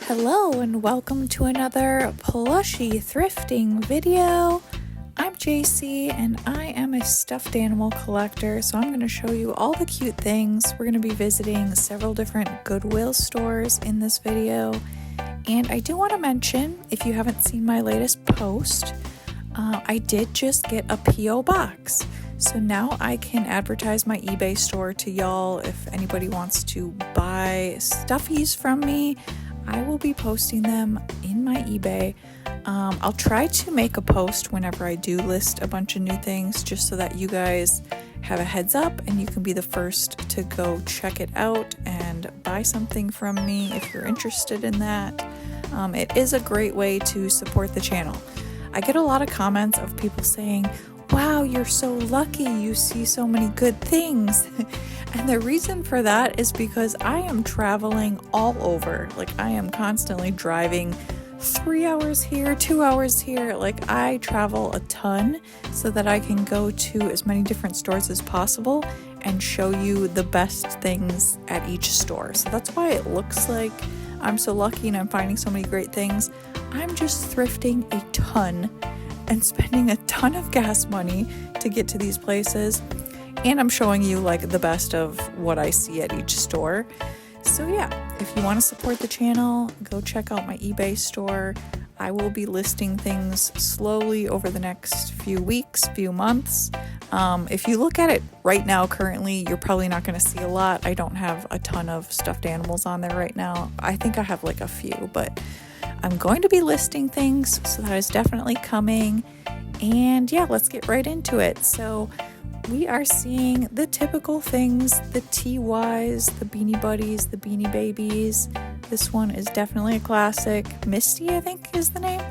Hello and welcome to another plushy thrifting video. I'm JC and I am a stuffed animal collector, so I'm going to show you all the cute things. We're going to be visiting several different Goodwill stores in this video. And I do want to mention, if you haven't seen my latest post, I did just get a P.O. box. So now I can advertise my eBay store to y'all. If anybody wants to buy stuffies from me, I will be posting them in my eBay. I'll try to make a post whenever I do list a bunch of new things, just so that you guys have a heads up and you can be the first to go check it out and buy something from me if you're interested in that. It is a great way to support the channel. I get a lot of comments of people saying, wow, you're so lucky, you see so many good things. And the reason for that is because I am traveling all over. Like, I am constantly driving 3 hours here, 2 hours here. Like, I travel a ton so that I can go to as many different stores as possible and show you the best things at each store. So that's why it looks like I'm so lucky and I'm finding so many great things. I'm just thrifting a ton and spending a ton of gas money to get to these places. And I'm showing you like the best of what I see at each store. So yeah, if you want to support the channel, go check out my eBay store. I will be listing things slowly over the next few weeks, few months. If you look at it right now, currently, you're probably not going to see a lot. I don't have a ton of stuffed animals on there right now. I think I have like a few, but I'm going to be listing things, so that is definitely coming. And yeah, let's get right into it. So we are seeing the typical things, the TYs, the Beanie Buddies, the Beanie Babies. This one is definitely a classic. Misty, I think, is the name.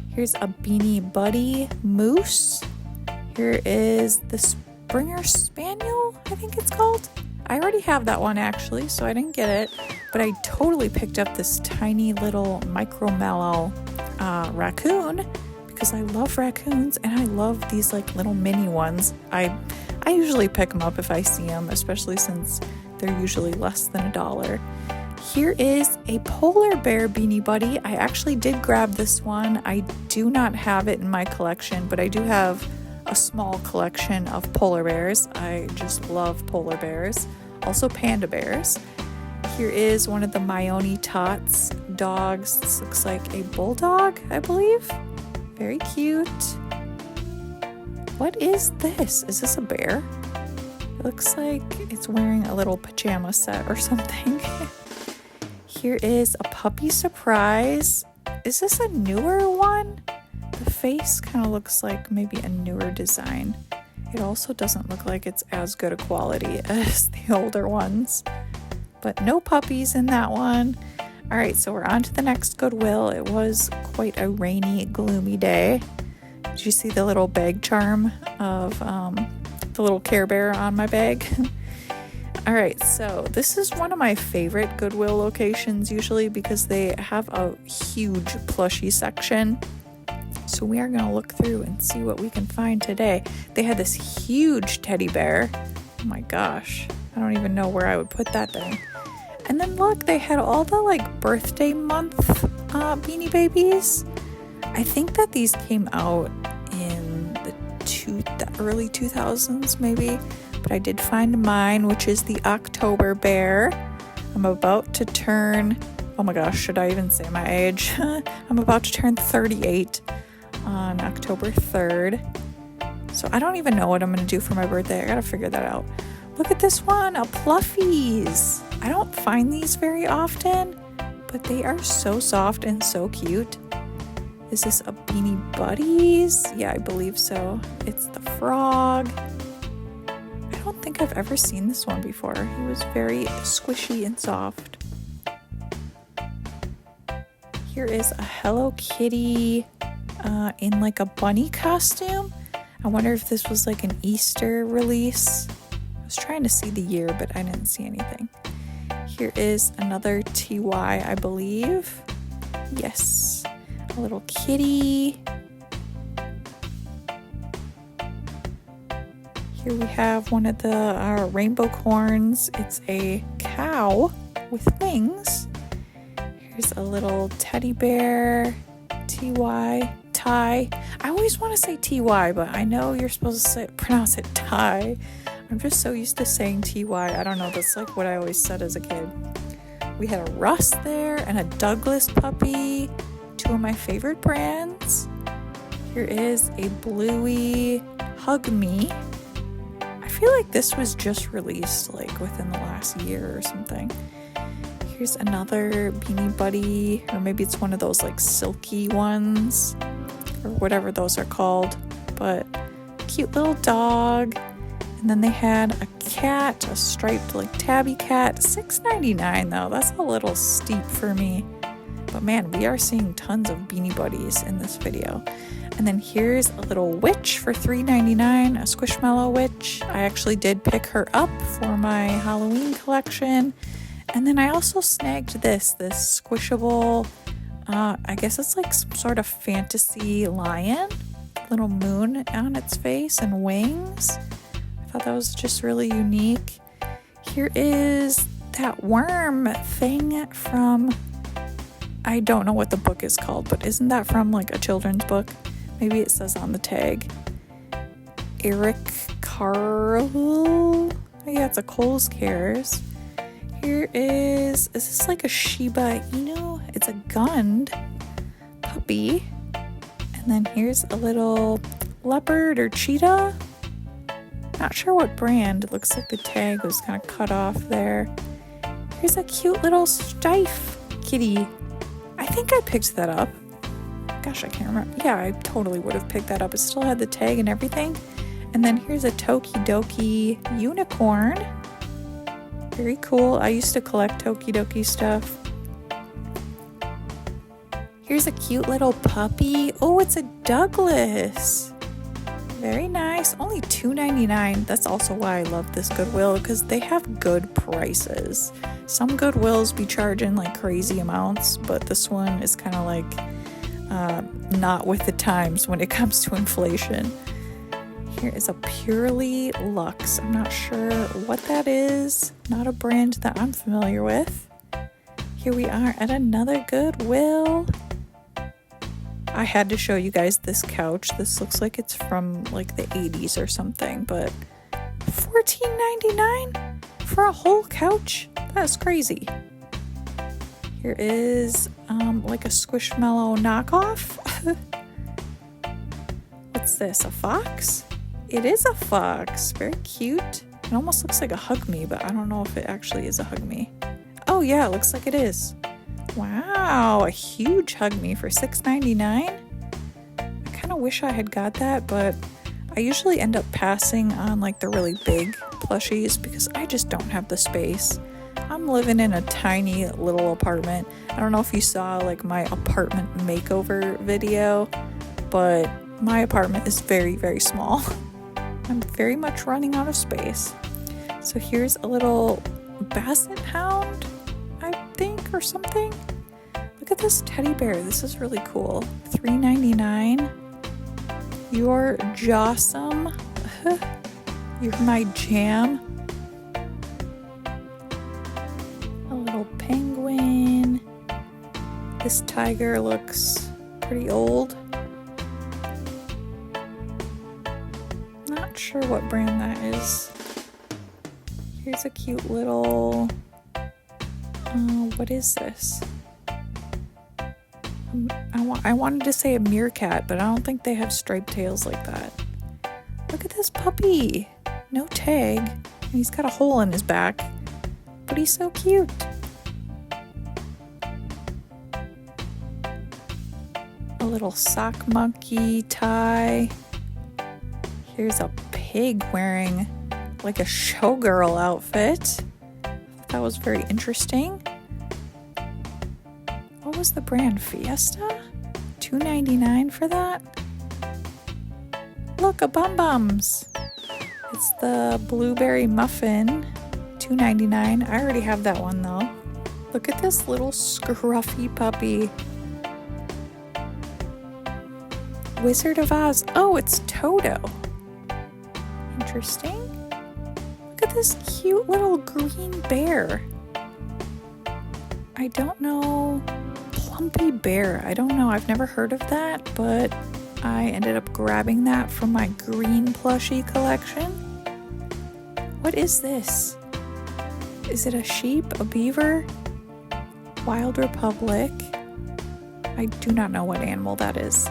Here's a Beanie Buddy Moose. Here is the Springer Spaniel, I think it's called. I already have that one actually, so I didn't get it. But I totally picked up this tiny little micro-mallow raccoon because I love raccoons and I love these like little mini ones. I usually pick them up if I see them, especially since they're usually less than $1. Here is a polar bear Beanie Buddy. I actually did grab this one. I do not have it in my collection, but I do have a small collection of polar bears. I just love polar bears. Also panda bears. Here is one of the Mayoni Tots dogs. This looks like a bulldog, I believe. Very cute. What is this? Is this a bear? It looks like it's wearing a little pajama set or something. Here is a puppy surprise. Is this a newer one? The face kind of looks like maybe a newer design. It also doesn't look like it's as good a quality as the older ones. But no puppies in that one. All right, so we're on to the next Goodwill. It was quite a rainy, gloomy day. Did you see the little bag charm of the little Care Bear on my bag? All right, so this is one of my favorite Goodwill locations usually because they have a huge plushie section. So we are going to look through and see what we can find today. They had this huge teddy bear. Oh my gosh, I don't even know where I would put that thing. And then look, they had all the like birthday month Beanie Babies. I think that these came out in the early 2000s maybe, but I did find mine, which is the October Bear. I'm about to turn, oh my gosh, should I even say my age? I'm about to turn 38 on October 3rd. So I don't even know what I'm going to do for my birthday. I got to figure that out. Look at this one, a Pluffies. I don't find these very often, but they are so soft and so cute. Is this a Beanie Buddies? Yeah, I believe so. It's the frog. I don't think I've ever seen this one before. He was very squishy and soft. Here is a Hello Kitty in like a bunny costume. I wonder if this was like an Easter release. I was trying to see the year, but I didn't see anything. Here is another TY, I believe. Yes, a little kitty. Here we have one of the rainbow corns. It's a cow with wings. Here's a little teddy bear, Ty. I always want to say TY, but I know you're supposed to pronounce it Ty. I'm just so used to saying TY. I don't know, that's like what I always said as a kid. We had a Russ there and a Douglas puppy, two of my favorite brands. Here is a Bluey Hug Me. I feel like this was just released like within the last year or something. Here's another Beanie Buddy, or maybe it's one of those like silky ones, or whatever those are called, but cute little dog. And then they had a cat, a striped like tabby cat, $6.99 though. That's a little steep for me. But man, we are seeing tons of Beanie Buddies in this video. And then here's a little witch for $3.99, a Squishmallow witch. I actually did pick her up for my Halloween collection. And then I also snagged this squishable, I guess it's like some sort of fantasy lion, little moon on its face and wings. I thought that was just really unique. Here is that worm thing from, I don't know what the book is called, but isn't that from like a children's book? Maybe it says on the tag. Eric Carle. Yeah, it's a Kohl's Cares. Here is this like a Shiba Inu? It's a Gund puppy. And then here's a little leopard or cheetah. Not sure what brand. It looks like the tag was kind of cut off there. Here's a cute little Stife kitty. I think I picked that up. Gosh, I can't remember. Yeah, I totally would have picked that up. It still had the tag and everything. And then here's a Tokidoki unicorn. Very cool. I used to collect Tokidoki stuff. Here's a cute little puppy. Oh, it's a Douglas. Very nice. Only $2.99. That's also why I love this Goodwill, because they have good prices. Some Goodwills be charging like crazy amounts, but this one is kind of like not with the times when it comes to inflation. Here is a Purely Luxe. I'm not sure what that is. Not a brand that I'm familiar with. Here we are at another Goodwill. I had to show you guys this couch. This looks like it's from like the 80s or something, but $14.99 for a whole couch? That's crazy. Here is like a Squishmallow knockoff. What's this, a fox? It is a fox. Very cute. It almost looks like a Hug Me, but I don't know if it actually is a Hug Me. Oh yeah, it looks like it is. Wow, a huge Hug Me for $6.99. I kind of wish I had got that, but I usually end up passing on like the really big plushies because I just don't have the space. I'm living in a tiny little apartment. I don't know if you saw like my apartment makeover video, but my apartment is very, very small. I'm very much running out of space. So here's a little basset hound, I think, or something. Look at this teddy bear. This is really cool. $3.99. You're Jawsome. You're my jam. A little penguin. This tiger looks pretty old. Not sure what brand that is. Here's a cute little, what is this? I wanted to say a meerkat, but I don't think they have striped tails like that. Look at this puppy. No tag. And he's got a hole in his back, but he's so cute. A little sock monkey tie. Here's a pig wearing like a showgirl outfit. That was very interesting. What was the brand? Fiesta? $2.99 for that? Look, a Bum Bums. It's the blueberry muffin. $2.99. I already have that one though. Look at this little scruffy puppy. Wizard of Oz. Oh, it's Toto. Interesting. Look at this cute little green bear. I don't know Lumpy bear. I don't know, I've never heard of that, but I ended up grabbing that from my green plushie collection. What is this? Is it a sheep? A beaver? Wild Republic. I do not know what animal that is.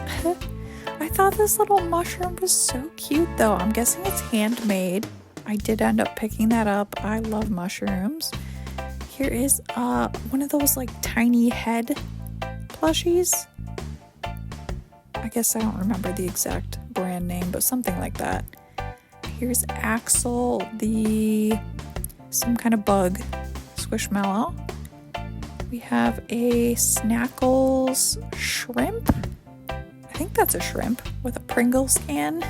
I thought this little mushroom was so cute though. I'm guessing it's handmade. I did end up picking that up. I love mushrooms. Here is one of those like tiny head plushies. I guess I don't remember the exact brand name, but something like that. Here's Axel, some kind of bug, Squishmallow. We have a Snackles shrimp. I think that's a shrimp with a Pringles can.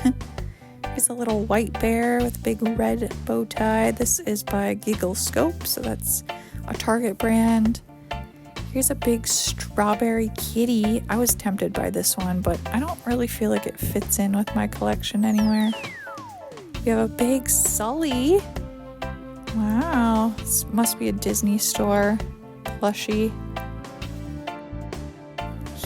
Here's a little white bear with a big red bow tie. This is by 꽱ᴜᴘᴘᴏᴛ, so that's a Target brand. Here's a big strawberry kitty. I was tempted by this one, but I don't really feel like it fits in with my collection anywhere. We have a big Sully. Wow, this must be a Disney store plushie.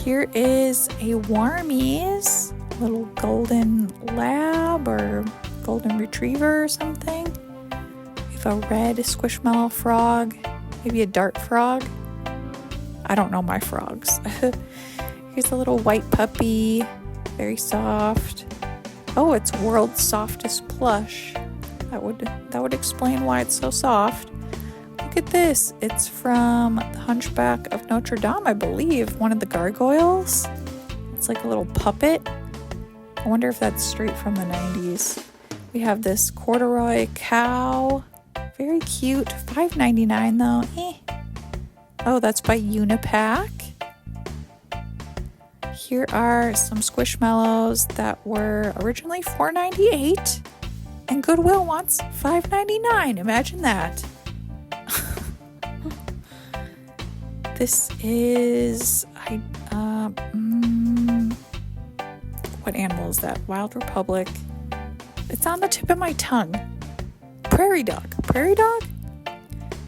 Here is a Warmies, little golden lab or golden retriever or something. We have a red Squishmallow frog, maybe a dart frog. I don't know my frogs. Here's a little white puppy, very soft. Oh, it's world's softest plush. That would explain why it's so soft. Look at this. It's from the Hunchback of Notre Dame, I believe. One of the gargoyles. It's like a little puppet. I wonder if that's straight from the 90s. We have this corduroy cow. Very cute. $5.99 though. Oh, that's by Unipack. Here are some Squishmallows that were originally $4.98. And Goodwill wants $5.99. Imagine that. This is, what animal is that? Wild Republic. It's on the tip of my tongue. Prairie dog. Prairie dog?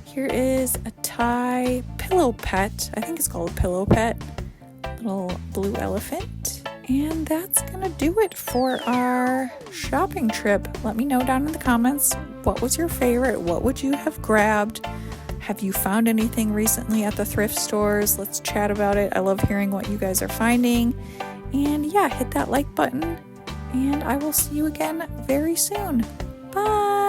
Here is a Thai pillow pet. I think it's called Pillow Pet. Little blue elephant. And that's gonna do it for our shopping trip. Let me know down in the comments, what was your favorite? What would you have grabbed? Have you found anything recently at the thrift stores? Let's chat about it. I love hearing what you guys are finding. And yeah, hit that like button. And I will see you again very soon. Bye!